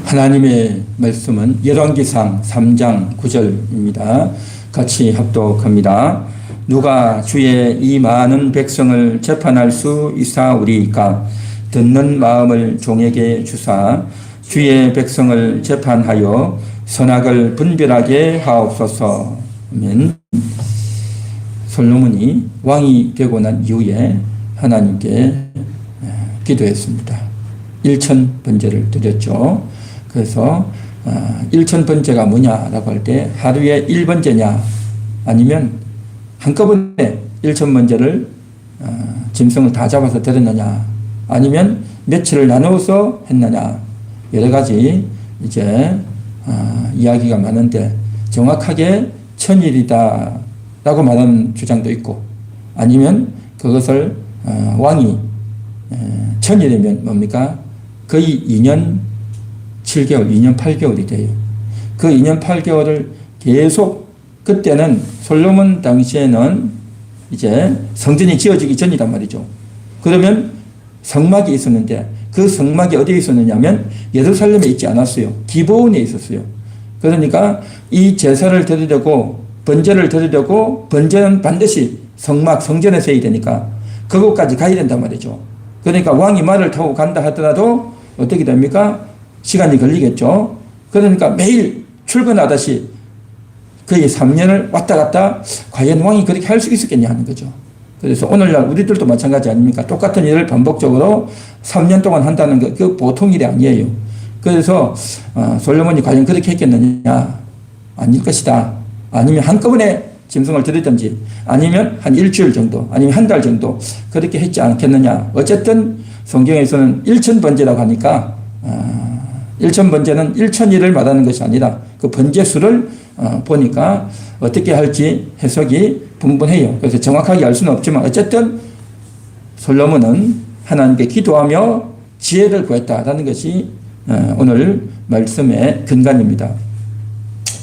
하나님의 말씀은 열왕기상 3장 9절입니다. 같이 합독합니다. 누가 주의 이 많은 백성을 재판할 수 있사오리이까? 듣는 마음을 종에게 주사 주의 백성을 재판하여 선악을 분별하게 하옵소서. 아멘. 솔로몬이 왕이 되고 난 이후에 하나님께 기도했습니다. 1000번제를 드렸죠. 그래서 1000번제가 뭐냐라고 할 때 하루에 1번제냐 아니면 한꺼번에 1000번제를 짐승을 다 잡아서 드렸느냐 아니면 며칠을 나누어서 했느냐 여러 가지 이제 이야기가 많은데 정확하게 1000일이다 라고 말하는 주장도 있고 아니면 그것을 왕이 1000일이면 뭡니까? 거의 2년 7개월, 2년 8개월이 돼요. 그 2년 8개월을 계속 그때는 솔로몬 당시에는 이제 성전이 지어지기 전이란 말이죠. 그러면 성막이 있었는데 그 성막이 어디에 있었느냐면 예루살렘에 있지 않았어요. 기브온에 있었어요. 그러니까 이 제사를 드리려고 번제를 드리려고 번제는 반드시 성막, 성전에서 해야 되니까 그곳까지 가야 된단 말이죠. 그러니까 왕이 말을 타고 간다 하더라도 어떻게 됩니까? 시간이 걸리겠죠. 그러니까 매일 출근하듯이 거의 3년을 왔다 갔다 과연 왕이 그렇게 할 수 있었겠냐 하는 거죠. 그래서 오늘날 우리들도 마찬가지 아닙니까? 똑같은 일을 반복적으로 3년 동안 한다는 거, 그 보통 일이 아니에요. 그래서 솔로몬이 과연 그렇게 했겠느냐? 아닐 것이다. 아니면 한꺼번에 짐승을 드리든지 아니면 한 일주일 정도 아니면 한 달 정도 그렇게 했지 않겠느냐. 어쨌든 성경에서는 1000번제라고 하니까 1000번제는 1000일을 말하는 것이 아니라 그 번제 수를 보니까 어떻게 할지 해석이 분분해요. 그래서 정확하게 알 수는 없지만 어쨌든 솔로몬은 하나님께 기도하며 지혜를 구했다라는 것이 오늘 말씀의 근간입니다.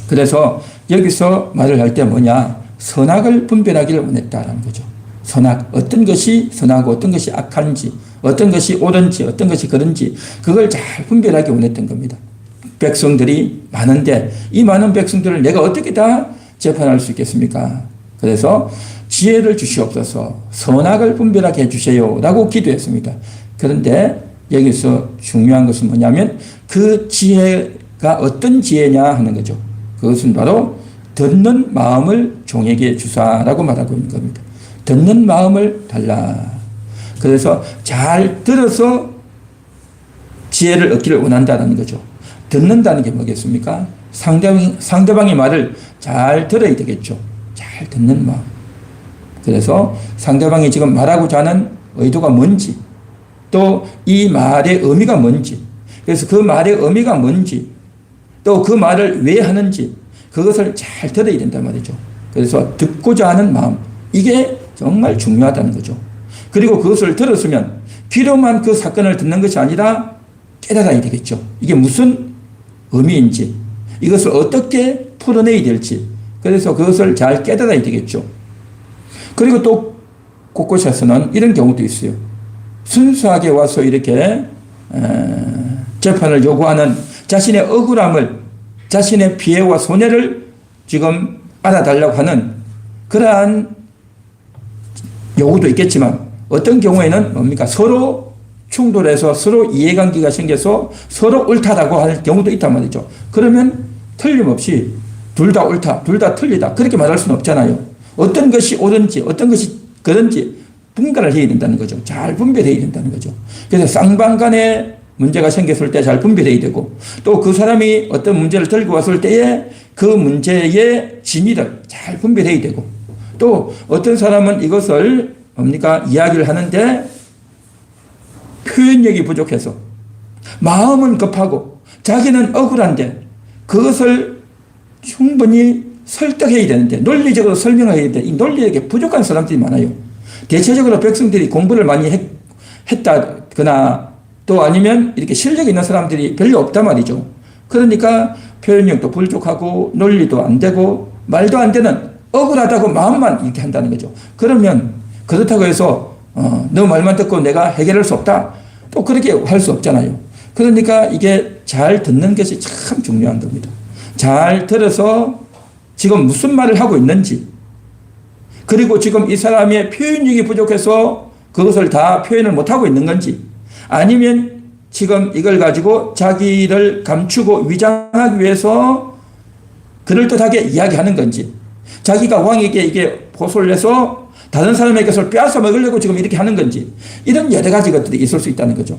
그래서 여기서 말을 할 때 뭐냐? 선악을 분별하기를 원했다라는 거죠. 선악, 어떤 것이 선하고 어떤 것이 악한지, 어떤 것이 옳은지, 어떤 것이 그런지 그걸 잘 분별하기 원했던 겁니다. 백성들이 많은데 이 많은 백성들을 내가 어떻게 다 재판할 수 있겠습니까? 그래서 지혜를 주시옵소서, 선악을 분별하게 해주세요 라고 기도했습니다. 그런데 여기서 중요한 것은 뭐냐면 그 지혜가 어떤 지혜냐 하는 거죠. 그것은 바로 듣는 마음을 종에게 주사라고 말하고 있는 겁니다. 듣는 마음을 달라. 그래서 잘 들어서 지혜를 얻기를 원한다는 거죠. 듣는다는 게 뭐겠습니까? 상대방의 말을 잘 들어야 되겠죠. 잘 듣는 마음. 그래서 상대방이 지금 말하고자 하는 의도가 뭔지, 또 이 말의 의미가 뭔지, 그래서 그 말의 의미가 뭔지, 또 그 말을 왜 하는지, 그것을 잘 들어야 된단 말이죠. 그래서 듣고자 하는 마음, 이게 정말 중요하다는 거죠. 그리고 그것을 들었으면 귀로만 그 사건을 듣는 것이 아니라 깨달아야 되겠죠. 이게 무슨 의미인지, 이것을 어떻게 풀어내야 될지, 그래서 그것을 잘 깨달아야 되겠죠. 그리고 또 곳곳에서는 이런 경우도 있어요. 순수하게 와서 이렇게 재판을 요구하는 자신의 억울함을, 자신의 피해와 손해를 지금 알아달라고 하는 그러한 요구도 있겠지만 어떤 경우에는 뭡니까? 서로 충돌해서 서로 이해관계가 생겨서 서로 옳다라고 할 경우도 있단 말이죠. 그러면 틀림없이 둘 다 옳다, 둘 다 틀리다 그렇게 말할 수는 없잖아요. 어떤 것이 옳은지 어떤 것이 그런지 분간을 해야 된다는 거죠. 잘 분별해야 된다는 거죠. 그래서 쌍방 간에 문제가 생겼을 때 잘 분별해야 되고 또 그 사람이 어떤 문제를 들고 왔을 때에 그 문제의 진위를 잘 분별해야 되고 또 어떤 사람은 이것을 뭡니까? 이야기를 하는데 표현력이 부족해서 마음은 급하고 자기는 억울한데 그것을 충분히 설득해야 되는데 논리적으로 설명해야 되는데 이 논리력이 부족한 사람들이 많아요. 대체적으로 백성들이 공부를 많이 했다거나 또 아니면 이렇게 실력이 있는 사람들이 별로 없단 말이죠. 그러니까 표현력도 부족하고 논리도 안 되고 말도 안 되는 억울하다고 마음만 이렇게 한다는 거죠. 그러면 그렇다고 해서 너 말만 듣고 내가 해결할 수 없다. 또 그렇게 할 수 없잖아요. 그러니까 이게 잘 듣는 것이 참 중요한 겁니다. 잘 들어서 지금 무슨 말을 하고 있는지, 그리고 지금 이 사람의 표현력이 부족해서 그것을 다 표현을 못하고 있는 건지, 아니면 지금 이걸 가지고 자기를 감추고 위장하기 위해서 그럴듯하게 이야기하는 건지, 자기가 왕에게 이게 보소를 해서 다른 사람의 것을 빼앗아 먹으려고 지금 이렇게 하는 건지, 이런 여러 가지 것들이 있을 수 있다는 거죠.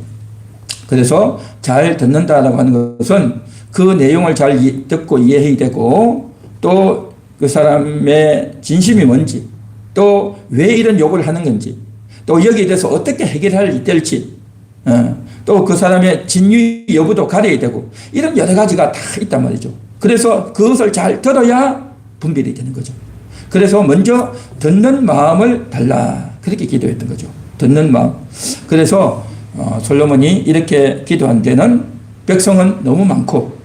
그래서 잘 듣는다라고 하는 것은 그 내용을 잘 듣고 이해해야 되고, 또 그 사람의 진심이 뭔지, 또 왜 이런 욕을 하는 건지, 또 여기에 대해서 어떻게 해결할 될지, 또 그 사람의 진위 여부도 가려야 되고, 이런 여러 가지가 다 있단 말이죠. 그래서 그것을 잘 들어야 분별이 되는 거죠. 그래서 먼저 듣는 마음을 달라, 그렇게 기도했던 거죠. 듣는 마음. 그래서 솔로몬이 이렇게 기도한 데는 백성은 너무 많고,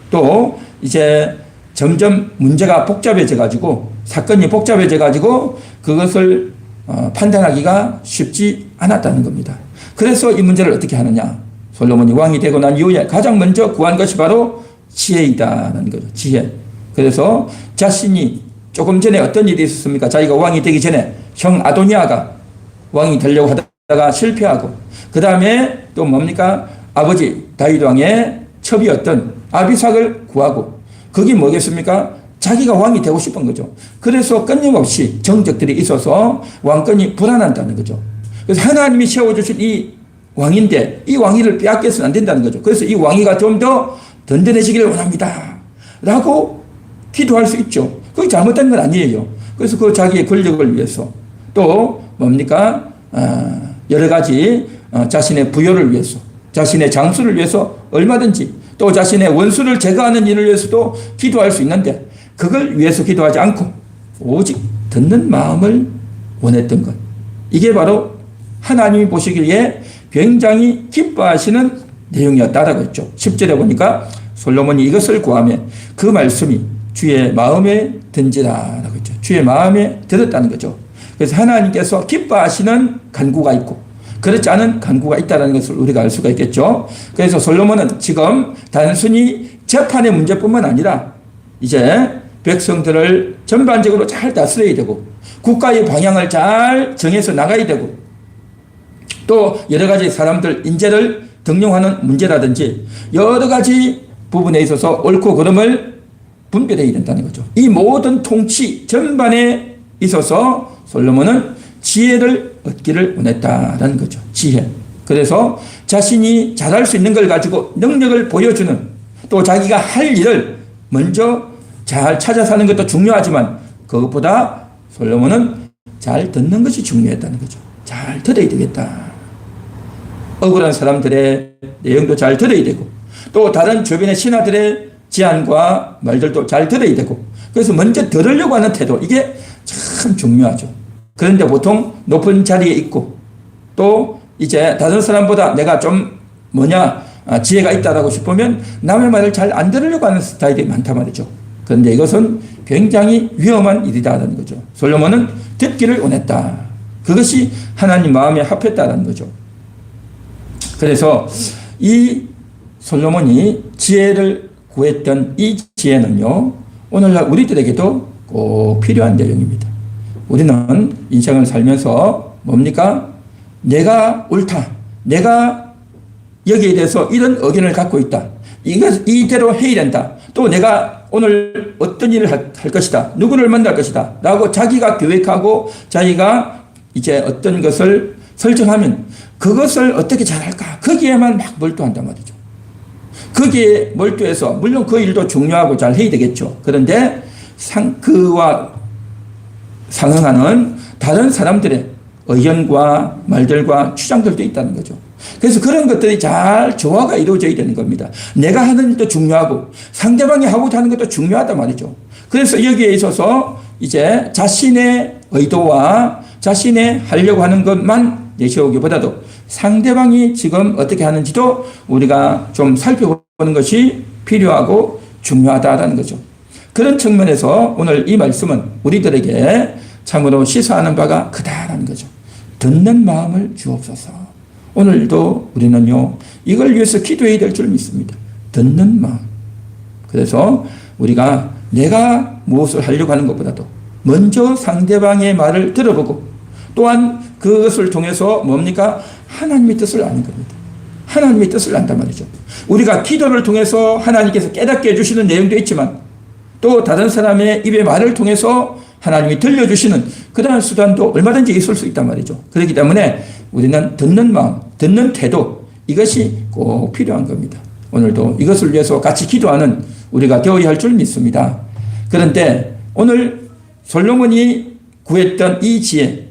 또 이제 점점 문제가 복잡해져 가지고, 사건이 복잡해져 가지고 그것을 판단하기가 쉽지 않았다는 겁니다. 그래서 이 문제를 어떻게 하느냐. 솔로몬이 왕이 되고 난 이후에 가장 먼저 구한 것이 바로 지혜이다라는 거죠. 지혜. 그래서 자신이 조금 전에 어떤 일이 있었습니까? 자기가 왕이 되기 전에 형 아도니아가 왕이 되려고 하다가 실패하고, 그 다음에 또 뭡니까? 아버지 다윗 왕의 첩이었던 아비삭을 구하고, 그게 뭐겠습니까? 자기가 왕이 되고 싶은 거죠. 그래서 끊임없이 정적들이 있어서 왕권이 불안한다는 거죠. 그래서 하나님이 세워주신 이 왕인데 이 왕위를 빼앗겨서는 안 된다는 거죠. 그래서 이 왕위가 좀 더 든든해지기를 원합니다 라고 기도할 수 있죠. 그게 잘못된 건 아니에요. 그래서 그 자기의 권력을 위해서, 또 뭡니까? 여러 가지 자신의 부여를 위해서, 자신의 장수를 위해서 얼마든지, 또 자신의 원수를 제거하는 일을 위해서도 기도할 수 있는데, 그걸 위해서 기도하지 않고 오직 듣는 마음을 원했던 것, 이게 바로 하나님이 보시기에 굉장히 기뻐하시는 내용이었다라고 했죠. 10절에 보니까 솔로몬이 이것을 구하며 그 말씀이 주의 마음에 든지라라고 했죠. 주의 마음에 들었다는 거죠. 그래서 하나님께서 기뻐하시는 간구가 있고 그렇지 않은 간구가 있다는 것을 우리가 알 수가 있겠죠. 그래서 솔로몬은 지금 단순히 재판의 문제뿐만 아니라 이제 백성들을 전반적으로 잘 다스려야 되고, 국가의 방향을 잘 정해서 나가야 되고, 또 여러 가지 사람들 인재를 등용하는 문제라든지 여러 가지 부분에 있어서 옳고 그름을 분별해야 된다는 거죠. 이 모든 통치 전반에 있어서 솔로몬은 지혜를 얻기를 원했다라는 거죠. 지혜. 그래서 자신이 잘할 수 있는 걸 가지고 능력을 보여주는, 또 자기가 할 일을 먼저 잘 찾아서 하는 것도 중요하지만 그것보다 솔로몬은 잘 듣는 것이 중요했다는 거죠. 잘 들어야 되겠다. 억울한 사람들의 내용도 잘 들어야 되고, 또 다른 주변의 신하들의 제안과 말들도 잘 들어야 되고, 그래서 먼저 들으려고 하는 태도, 이게 참 중요하죠. 그런데 보통 높은 자리에 있고, 또 이제 다른 사람보다 내가 좀 지혜가 있다라고 싶으면 남의 말을 잘 안 들으려고 하는 스타일이 많단 말이죠. 그런데 이것은 굉장히 위험한 일이다라는 거죠. 솔로몬은 듣기를 원했다. 그것이 하나님 마음에 합했다라는 거죠. 그래서 이 솔로몬이 지혜를 구했던 이 지혜는요, 오늘날 우리들에게도 꼭 필요한 내용입니다. 우리는 인생을 살면서 뭡니까? 내가 옳다. 내가 여기에 대해서 이런 의견을 갖고 있다. 이대로 해야 된다. 또 내가 오늘 어떤 일을 할 것이다. 누구를 만날 것이다. 라고 자기가 계획하고 자기가 이제 어떤 것을 설정하면 그것을 어떻게 잘할까? 거기에만 막 몰두한단 말이죠. 거기에 몰두해서 물론 그 일도 중요하고 잘 해야 되겠죠. 그런데 그와 상응하는 다른 사람들의 의견과 말들과 주장들도 있다는 거죠. 그래서 그런 것들이 잘 조화가 이루어져야 되는 겁니다. 내가 하는 일도 중요하고 상대방이 하고 하는 것도 중요하단 말이죠. 그래서 여기에 있어서 이제 자신의 의도와 자신의 하려고 하는 것만 내세우기보다도 상대방이 지금 어떻게 하는지도 우리가 좀 살펴보는 것이 필요하고 중요하다는 거죠. 그런 측면에서 오늘 이 말씀은 우리들에게 참으로 시사하는 바가 크다라는 거죠. 듣는 마음을 주옵소서. 오늘도 우리는요, 이걸 위해서 기도해야 될 줄 믿습니다. 듣는 마음. 그래서 우리가 내가 무엇을 하려고 하는 것보다도 먼저 상대방의 말을 들어보고 또한 그것을 통해서 뭡니까? 하나님의 뜻을 아는 겁니다. 하나님의 뜻을 안단 말이죠. 우리가 기도를 통해서 하나님께서 깨닫게 해주시는 내용도 있지만 또 다른 사람의 입의 말을 통해서 하나님이 들려주시는 그러한 수단도 얼마든지 있을 수 있단 말이죠. 그렇기 때문에 우리는 듣는 마음, 듣는 태도, 이것이 꼭 필요한 겁니다. 오늘도 이것을 위해서 같이 기도하는 우리가 되어야 할 줄 믿습니다. 그런데 오늘 솔로몬이 구했던 이 지혜,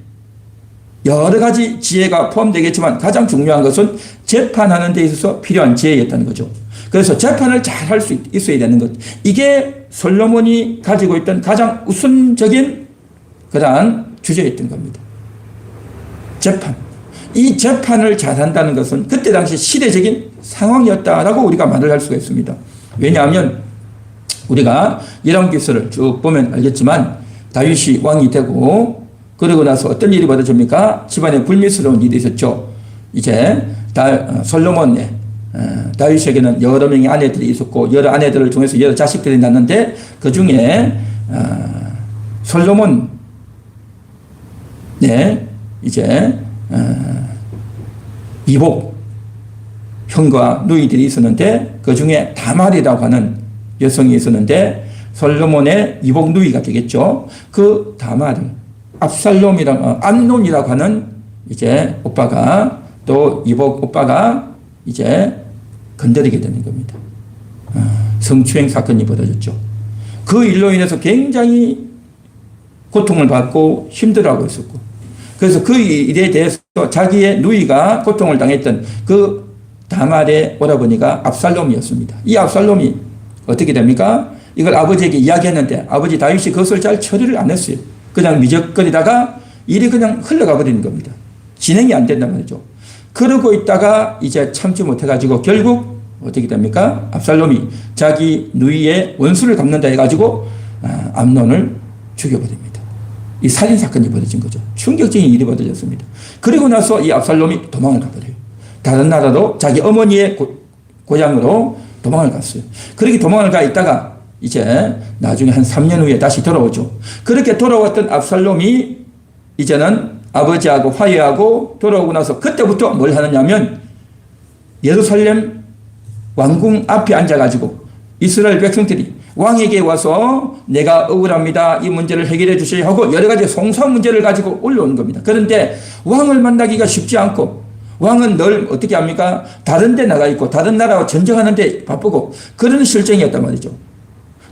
여러 가지 지혜가 포함되겠지만 가장 중요한 것은 재판하는 데 있어서 필요한 지혜였다는 거죠. 그래서 재판을 잘 할 수 있어야 되는 것. 이게 솔로몬이 가지고 있던 가장 우선적인 그러한 주제였던 겁니다. 재판. 이 재판을 잘한다는 것은 그때 당시 시대적인 상황이었다라고 우리가 말을 할 수가 있습니다. 왜냐하면 우리가 열왕기서를 쭉 보면 알겠지만 다윗이 왕이 되고 그러고 나서 어떤 일이 벌어집니까? 집안에 불미스러운 일이 있었죠. 이제 솔로몬의 다윗에게는 여러 명의 아내들이 있었고 여러 아내들을 통해서 여러 자식들이 낳는데 그 중에 솔로몬의 이제 이복 형과 누이들이 있었는데 그 중에 다말이라고 하는 여성이 있었는데 솔로몬의 이복 누이가 되겠죠. 그 다말을 암논이라고 하는 이제 오빠가 또 이복 오빠가 이제 건드리게 되는 겁니다. 성추행 사건이 벌어졌죠. 그 일로 인해서 굉장히 고통을 받고 힘들어하고 있었고 그래서 그 일에 대해서 자기의 누이가 고통을 당했던 그 다말의 오라버니가 압살롬이었습니다. 이 압살롬이 어떻게 됩니까? 이걸 아버지에게 이야기했는데 아버지 다윗이 그것을 잘 처리를 안 했어요. 그냥 미적거리다가 일이 그냥 흘러가 버리는 겁니다. 진행이 안 된단 말이죠. 그러고 있다가 이제 참지 못해가지고 결국 어떻게 됩니까? 압살롬이 자기 누이의 원수를 갚는다 해가지고 암논을 죽여버립니다. 이 살인사건이 벌어진 거죠. 충격적인 일이 벌어졌습니다. 그리고 나서 이 압살롬이 도망을 가버려요. 다른 나라로 자기 어머니의 고향으로 도망을 갔어요. 그렇게 도망을 가 있다가 이제 나중에 한 3년 후에 다시 돌아오죠. 그렇게 돌아왔던 압살롬이 이제는 아버지하고 화해하고 돌아오고 나서 그때부터 뭘 하느냐면 예루살렘 왕궁 앞에 앉아가지고 이스라엘 백성들이 왕에게 와서 내가 억울합니다. 이 문제를 해결해 주셔야 하고 여러 가지 송사한 문제를 가지고 올라오는 겁니다. 그런데 왕을 만나기가 쉽지 않고 왕은 늘 어떻게 합니까? 다른 데 나가 있고 다른 나라와 전쟁하는데 바쁘고 그런 실정이었단 말이죠.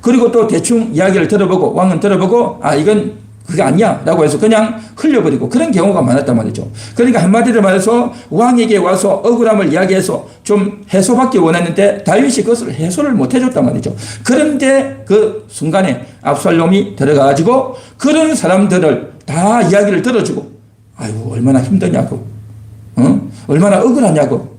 그리고 또 대충 이야기를 들어보고 왕은 들어보고 이건 그게 아니야 라고 해서 그냥 흘려버리고 그런 경우가 많았단 말이죠. 그러니까 한마디로 말해서 왕에게 와서 억울함을 이야기해서 좀 해소받기 원했는데 다윗이 그것을 해소를 못 해줬단 말이죠. 그런데 그 순간에 압살롬이 들어가가지고 그런 사람들을 다 이야기를 들어주고 아이고 얼마나 힘드냐고 얼마나 억울하냐고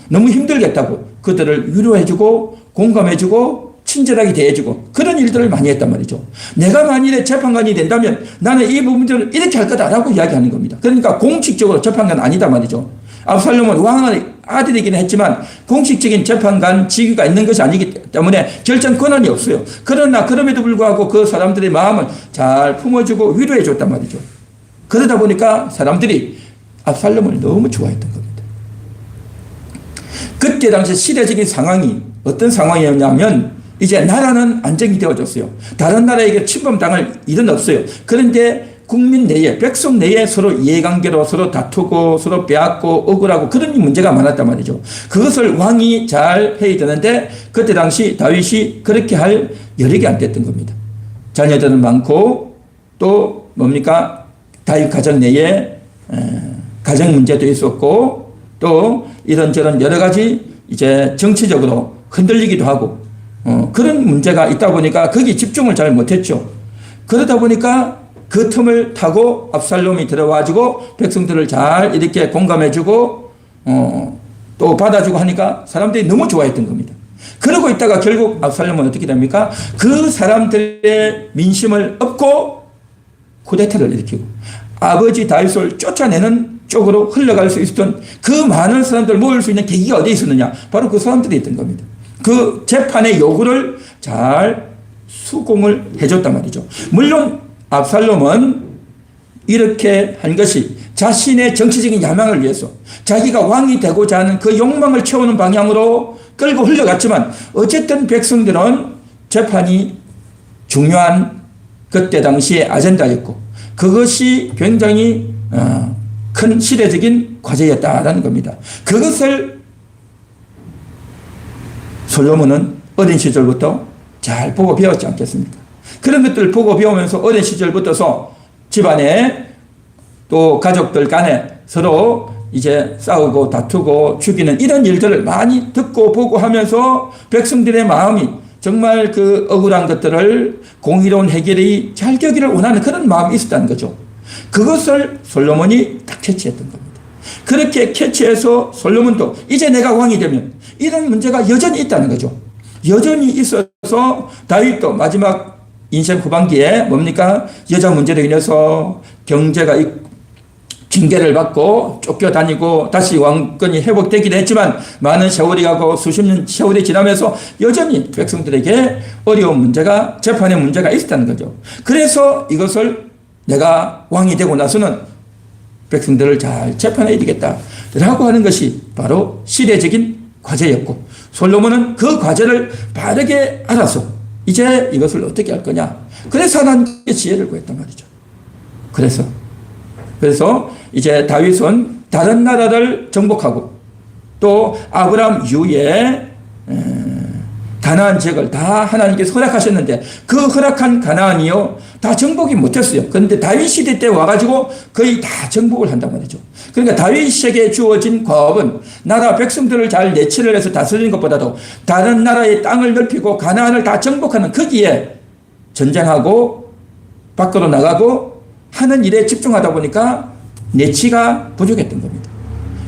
너무 힘들겠다고 그들을 위로해주고 공감해주고 친절하게 대해주고 그런 일들을 많이 했단 말이죠. 내가 만일에 재판관이 된다면 나는 이 부분들을 이렇게 할 거다라고 이야기하는 겁니다. 그러니까 공식적으로 재판관 아니다 말이죠. 압살롬은 왕의 아들이긴 했지만 공식적인 재판관 직위가 있는 것이 아니기 때문에 결정 권한이 없어요. 그러나 그럼에도 불구하고 그 사람들의 마음을 잘 품어주고 위로해 줬단 말이죠. 그러다 보니까 사람들이 압살롬을 너무 좋아했던 겁니다. 그때 당시 시대적인 상황이 어떤 상황이었냐면 이제 나라는 안정이 되어졌어요. 다른 나라에게 침범당할 일은 없어요. 그런데 국민 내에 백성 내에 서로 이해관계로 서로 다투고 서로 빼앗고 억울하고 그런 문제가 많았단 말이죠. 그것을 왕이 잘 해야 되는데 그때 당시 다윗이 그렇게 할 여력이 안 됐던 겁니다. 자녀들은 많고 또 뭡니까? 다윗 가정 내에 가정 문제도 있었고 또 이런저런 여러 가지 이제 정치적으로 흔들리기도 하고 그런 문제가 있다 보니까 거기 집중을 잘 못했죠. 그러다 보니까 그 틈을 타고 압살롬이 들어와가지고 백성들을 잘 이렇게 공감해주고 또 받아주고 하니까 사람들이 너무 좋아했던 겁니다. 그러고 있다가 결국 압살롬은 어떻게 됩니까? 그 사람들의 민심을 얻고 쿠데타를 일으키고 아버지 다윗을 쫓아내는 쪽으로 흘러갈 수 있었던 그 많은 사람들을 모을 수 있는 계기가 어디에 있었느냐? 바로 그 사람들이 있던 겁니다. 그 재판의 요구를 잘 수긍을 해줬단 말이죠. 물론 압살롬은 이렇게 한 것이 자신의 정치적인 야망을 위해서 자기가 왕이 되고자 하는 그 욕망을 채우는 방향으로 끌고 흘러갔지만 어쨌든 백성들은 재판이 중요한 그때 당시의 아젠다였고 그것이 굉장히 큰 시대적인 과제였다라는 겁니다. 그것을 솔로몬은 어린 시절부터 잘 보고 배웠지 않겠습니까? 그런 것들을 보고 배우면서 어린 시절부터서 집안에 또 가족들 간에 서로 이제 싸우고 다투고 죽이는 이런 일들을 많이 듣고 보고 하면서 백성들의 마음이 정말 그 억울한 것들을 공의로운 해결이 잘 되기를 원하는 그런 마음이 있었다는 거죠. 그것을 솔로몬이 딱 캐치했던 겁니다. 그렇게 캐치해서 솔로몬도 이제 내가 왕이 되면 이런 문제가 여전히 있다는 거죠. 여전히 있어서 다윗도 마지막 인생 후반기에 뭡니까? 여자 문제로 인해서 경제가 징계를 받고 쫓겨다니고 다시 왕권이 회복되긴 했지만 많은 세월이 가고 수십 년 세월이 지나면서 여전히 백성들에게 어려운 문제가 재판의 문제가 있었다는 거죠. 그래서 이것을 내가 왕이 되고 나서는 백성들을 잘 재판해야 되겠다라고 하는 것이 바로 시대적인 과제였고 솔로몬은 그 과제를 바르게 알아서 이제 이것을 어떻게 할 거냐. 그래서 하나님께 지혜를 구했단 말이죠. 그래서 이제 다윗은 다른 나라를 정복하고 또 아브라함 이후에 가나안 지역을 다 하나님께서 허락하셨는데 그 허락한 가나안이요 다 정복이 못했어요. 그런데 다윗 시대 때 와가지고 거의 다 정복을 한단 말이죠. 그러니까 다윗에게 주어진 과업은 나라 백성들을 잘 내치를 해서 다스리는 것보다도 다른 나라의 땅을 넓히고 가나안을 다 정복하는 거기에 전쟁하고 밖으로 나가고 하는 일에 집중하다 보니까 내치가 부족했던 겁니다.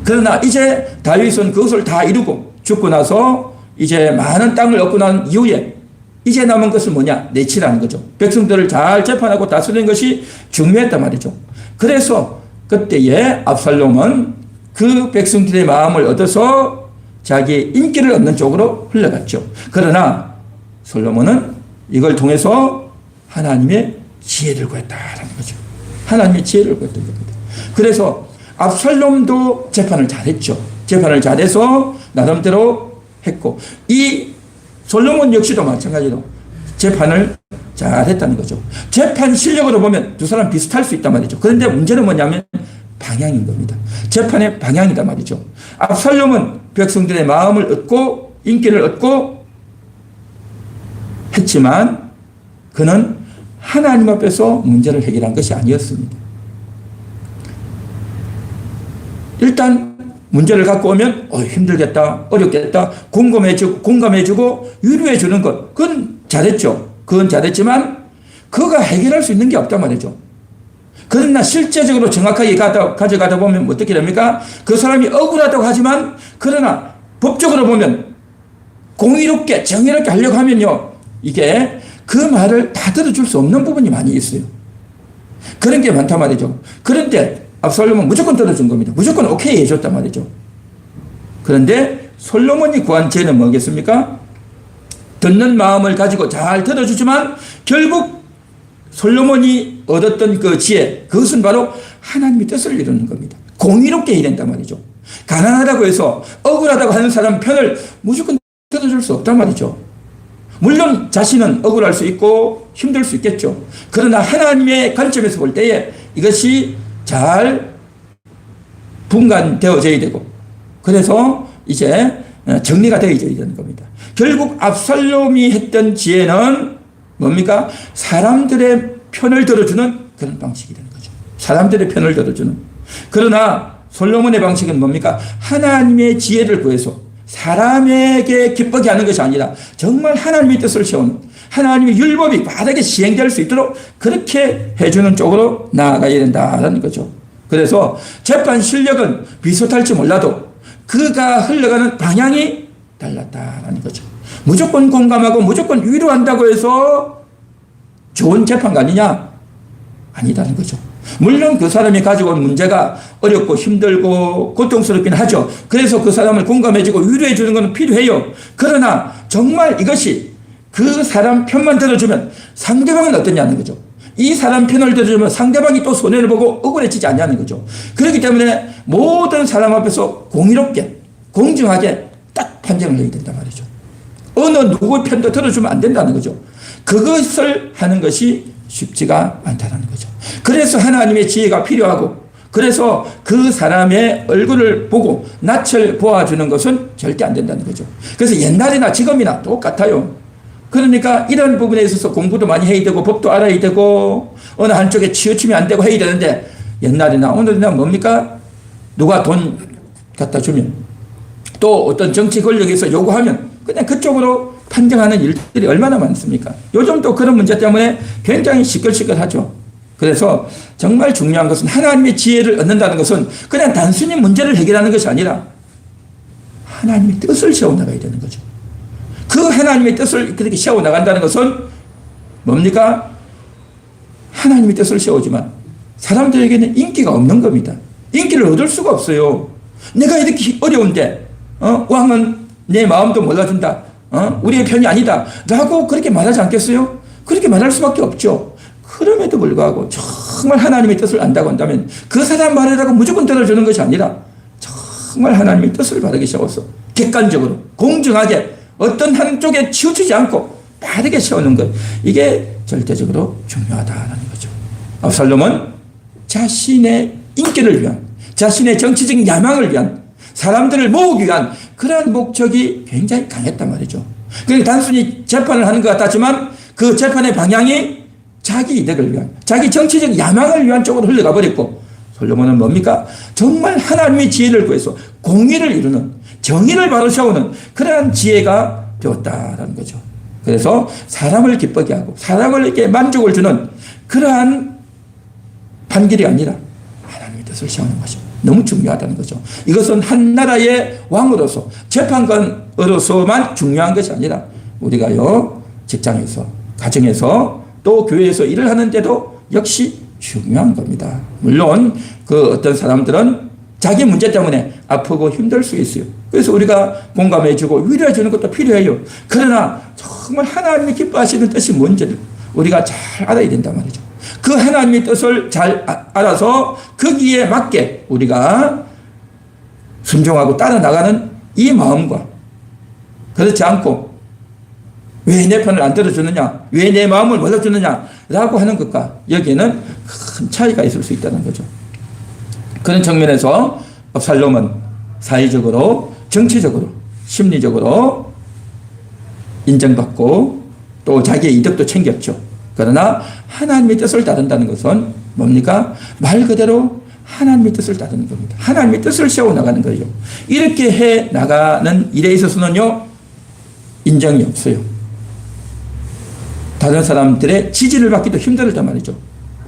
그러나 이제 다윗은 그것을 다 이루고 죽고 나서 이제 많은 땅을 얻고 난 이후에 이제 남은 것은 뭐냐? 내치라는 거죠. 백성들을 잘 재판하고 다스리는 것이 중요했단 말이죠. 그래서 그때에 압살롬은 그 백성들의 마음을 얻어서 자기의 인기를 얻는 쪽으로 흘러갔죠. 그러나 솔로몬은 이걸 통해서 하나님의 지혜를 구했다라는 거죠. 하나님의 지혜를 구했던 겁니다. 그래서 압살롬도 재판을 잘했죠. 재판을 잘해서 나름대로 했고 이 솔로몬 역시도 마찬가지로 재판을 잘했다는 거죠. 재판 실력으로 보면 두 사람 비슷할 수 있단 말이죠. 그런데 문제는 뭐냐면 방향인 겁니다. 재판의 방향이다 말이죠. 압살롬은 백성들의 마음을 얻고 인기를 얻고 했지만 그는 하나님 앞에서 문제를 해결한 것이 아니었습니다. 일단 문제를 갖고 오면 힘들겠다, 어렵겠다, 공감해주고 위로해주는 것, 그건 잘했죠. 그건 잘했지만 그가 해결할 수 있는 게 없단 말이죠. 그러나 실제적으로 정확하게 가져가다 보면 어떻게 됩니까? 그 사람이 억울하다고 하지만 그러나 법적으로 보면 공의롭게 정의롭게 하려고 하면요 이게 그 말을 다 들어줄 수 없는 부분이 많이 있어요. 그런 게 많단 말이죠. 그런데 압살롬은 무조건 들어준 겁니다. 무조건 오케이 해줬단 말이죠. 그런데 솔로몬이 구한 지혜는 뭐겠습니까? 듣는 마음을 가지고 잘 들어주지만 결국 솔로몬이 얻었던 그 지혜, 그것은 바로 하나님의 뜻을 이루는 겁니다. 공의롭게 해야 된단 말이죠. 가난하다고 해서 억울하다고 하는 사람 편을 무조건 들어줄 수 없단 말이죠. 물론 자신은 억울할 수 있고 힘들 수 있겠죠. 그러나 하나님의 관점에서 볼 때에 이것이 잘 분간되어져야 되고 그래서 이제 정리가 되어져야 되는 겁니다. 결국 압살롬이 했던 지혜는 뭡니까? 사람들의 편을 들어주는 그런 방식이 되는 거죠. 사람들의 편을 들어주는. 그러나 솔로몬의 방식은 뭡니까? 하나님의 지혜를 구해서 사람에게 기쁘게 하는 것이 아니라 정말 하나님의 뜻을 세우는 하나님의 율법이 바르게 시행될 수 있도록 그렇게 해주는 쪽으로 나아가야 된다는 거죠. 그래서 재판 실력은 비슷할지 몰라도 그가 흘러가는 방향이 달랐다는 거죠. 무조건 공감하고 무조건 위로한다고 해서 좋은 재판관이냐? 아니다는 거죠. 물론 그 사람이 가지고 온 문제가 어렵고 힘들고 고통스럽긴 하죠. 그래서 그 사람을 공감해주고 위로해주는 것은 필요해요. 그러나 정말 이것이 그 사람 편만 들어주면 상대방은 어떠냐는 거죠. 이 사람 편을 들어주면 상대방이 또 손해를 보고 억울해지지 않냐는 거죠. 그렇기 때문에 모든 사람 앞에서 공의롭게 공정하게 딱 판정을 해야 된단 말이죠. 어느 누구의 편도 들어주면 안 된다는 거죠. 그것을 하는 것이 쉽지가 않다는 거죠. 그래서 하나님의 지혜가 필요하고, 그래서 그 사람의 얼굴을 보고 낯을 보아주는 것은 절대 안 된다는 거죠. 그래서 옛날이나 지금이나 똑같아요. 그러니까 이런 부분에 있어서 공부도 많이 해야 되고 법도 알아야 되고 어느 한쪽에 치우치면 안 되고 해야 되는데, 옛날이나 오늘이나 뭡니까? 누가 돈 갖다 주면 또 어떤 정치 권력에서 요구하면 그냥 그쪽으로 판정하는 일들이 얼마나 많습니까? 요즘 또 그런 문제 때문에 굉장히 시끌시끌하죠. 그래서 정말 중요한 것은 하나님의 지혜를 얻는다는 것은 그냥 단순히 문제를 해결하는 것이 아니라 하나님의 뜻을 세워나가야 되는 거죠. 그 하나님의 뜻을 그렇게 세워나간다는 것은 뭡니까? 하나님의 뜻을 세우지만 사람들에게는 인기가 없는 겁니다. 인기를 얻을 수가 없어요. 내가 이렇게 어려운데 왕은 내 마음도 몰라준다. 우리의 편이 아니다. 라고 그렇게 말하지 않겠어요? 그렇게 말할 수밖에 없죠. 그럼에도 불구하고 정말 하나님의 뜻을 안다고 한다면 그 사람 말이라고 무조건 들어주는 것이 아니라 정말 하나님의 뜻을 바르게 세워서 객관적으로 공정하게 어떤 한쪽에 치우치지 않고 바르게 세우는 것, 이게 절대적으로 중요하다는 거죠. 압살롬은 자신의 인기를 위한, 자신의 정치적인 야망을 위한, 사람들을 모으기 위한 그러한 목적이 굉장히 강했단 말이죠. 그러니까 단순히 재판을 하는 것 같았지만 그 재판의 방향이 자기 이득을 위한, 자기 정치적 야망을 위한 쪽으로 흘러가 버렸고, 솔로몬은 뭡니까? 정말 하나님의 지혜를 구해서 공의를 이루는, 정의를 바로 세우는 그러한 지혜가 되었다라는 거죠. 그래서 사람을 기쁘게 하고 사람에게 만족을 주는 그러한 판결이 아니라 하나님의 뜻을 세우는 것이 너무 중요하다는 거죠. 이것은 한 나라의 왕으로서, 재판관으로서만 중요한 것이 아니라 우리가요, 직장에서, 가정에서, 또 교회에서 일을 하는데도 역시 중요한 겁니다. 물론 그 어떤 사람들은 자기 문제 때문에 아프고 힘들 수 있어요. 그래서 우리가 공감해주고 위로해주는 것도 필요해요. 그러나 정말 하나님이 기뻐하시는 뜻이 뭔지를 우리가 잘 알아야 된단 말이죠. 그 하나님의 뜻을 잘 알아서 거기에 맞게 우리가 순종하고 따라 나가는 이 마음과, 그렇지 않고 왜 내 편을 안 들어주느냐, 왜 내 마음을 몰라주느냐 라고 하는 것과 여기에는 큰 차이가 있을 수 있다는 거죠. 그런 측면에서 압살롬은 사회적으로, 정치적으로, 심리적으로 인정받고 또 자기의 이득도 챙겼죠. 그러나 하나님의 뜻을 따른다는 것은 뭡니까? 말 그대로 하나님의 뜻을 따르는 겁니다. 하나님의 뜻을 세워나가는 거예요. 이렇게 해 나가는 일에 있어서는요, 인정이 없어요. 다른 사람들의 지지를 받기도 힘들단 말이죠.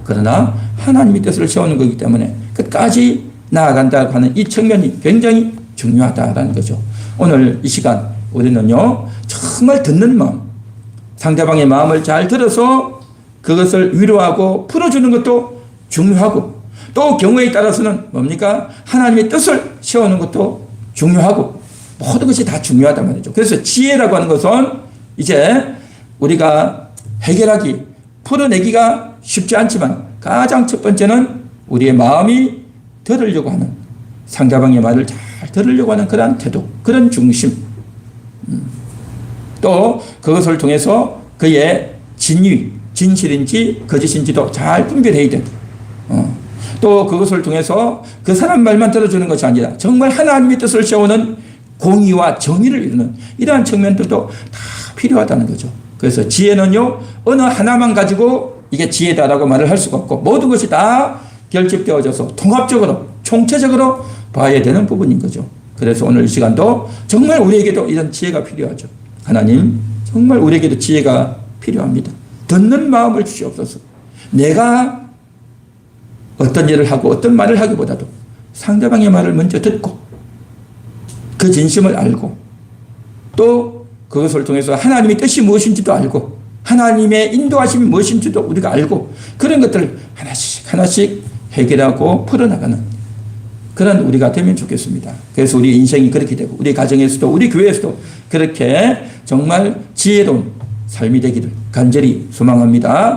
그러나 하나님의 뜻을 세우는 거기 때문에 끝까지 나아간다고 하는 이 측면이 굉장히 중요하다는 거죠. 오늘 이 시간 우리는요, 정말 듣는 마음, 상대방의 마음을 잘 들어서 그것을 위로하고 풀어주는 것도 중요하고, 또 경우에 따라서는 뭡니까? 하나님의 뜻을 세우는 것도 중요하고, 모든 것이 다 중요하단 말이죠. 그래서 지혜라고 하는 것은 이제 우리가 해결하기, 풀어내기가 쉽지 않지만 가장 첫 번째는 우리의 마음이 들으려고 하는, 상대방의 말을 잘 들으려고 하는 그런 태도, 그런 중심, 또 그것을 통해서 그의 진위, 진실인지 거짓인지도 잘 분별해야 돼. 또 그것을 통해서 그 사람 말만 들어주는 것이 아니라 정말 하나님의 뜻을 세우는 공의와 정의를 이루는 이러한 측면들도 다 필요하다는 거죠. 그래서 지혜는요, 어느 하나만 가지고 이게 지혜다라고 말을 할 수가 없고 모든 것이 다 결집되어져서 통합적으로, 총체적으로 봐야 되는 부분인 거죠. 그래서 오늘 이 시간도 정말 우리에게도 이런 지혜가 필요하죠. 하나님, 정말 우리에게도 지혜가 필요합니다. 듣는 마음을 주시옵소서. 내가 어떤 일을 하고 어떤 말을 하기보다도 상대방의 말을 먼저 듣고 그 진심을 알고 또 그것을 통해서 하나님의 뜻이 무엇인지도 알고 하나님의 인도하심이 무엇인지도 우리가 알고 그런 것들을 하나씩 하나씩 해결하고 풀어나가는 그런 우리가 되면 좋겠습니다. 그래서 우리 인생이 그렇게 되고 우리 가정에서도 우리 교회에서도 그렇게 정말 지혜로운 삶이 되기를 간절히 소망합니다.